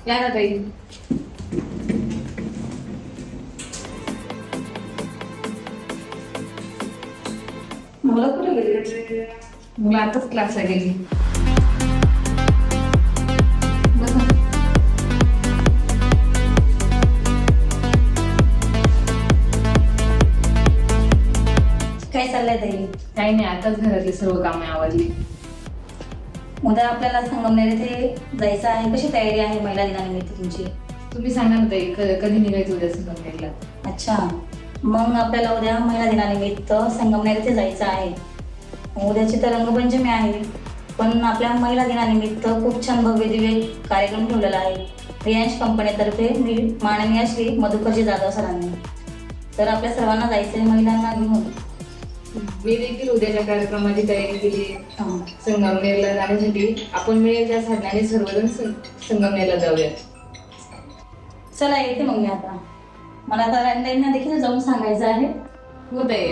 या ना ताई. मुलं कुठे गेली? मुलं आताच क्लासला गेली. बसा. काय चाललंय ताई? काही नाही, आताच घरातली सर्व कामे आवरली. उद्या आपल्याला संगमनेर येथे जायचं आहे. कशी तयारी आहे महिला दिनानिमित्त तुमची? तुम्ही सांगा ना ताई, कधी निघायचं उद्या संगमनेरला? अच्छा, मग आपल्याला उद्या महिला दिनानिमित्त संगमनेर येथे जायचं आहे. उद्याची तर रंगपंचमी आहे, पण आपल्या महिला दिनानिमित्त खूप छान भव्य दिव्य कार्यक्रम ठेवलेला आहे रियांश कंपनीतर्फे माननीय श्री मधुकरजी जाधव सरांनी. तर आपल्या सर्वांना जायचं आहे महिलांना घेऊन. मी देखील उद्याच्या कार्यक्रमाची तयारी केली आहे. हां. संगमनेरला जाण्यासाठी आपण मिळेल त्या साधनाने सर्वजण संगमनेरला जाऊया. चला येते मग मी आता. मला आता राणीताईंना देखील जाऊन सांगायचं आहे. हो ताई.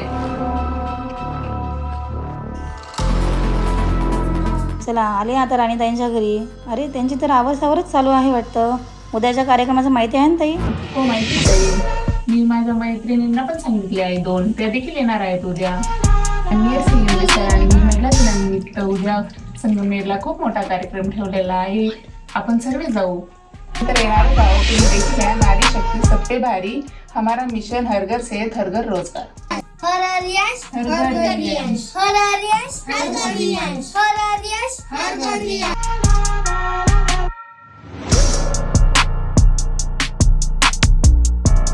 चला आले आता राणीताईंच्या घरी. अरे त्यांची तर आवरसावरच चालू आहे वाटतं. उद्याच्या कार्यक्रमाचं माहिती आहे ना ताई? हो माहिती ताई. मी माझ्या मैत्रिणींना पण सांगितले आहे 2, त्या देखील येणार आहेत उद्या. आणि महिला दिनानिमित्त उद्या संगमनेरला खूप मोठा कार्यक्रम ठेवलेला आहे. आपण सर्व जाऊ. तर येणार गाँव के देखिए है नारी शक्ति सब पे भारी, हमारा मिशन हर घर सेहत हर घर रोजगार. हर हरियाश हर घर हर हरियाश हर हरियाश हर हरियाश हर हरियाश हर हरियाश.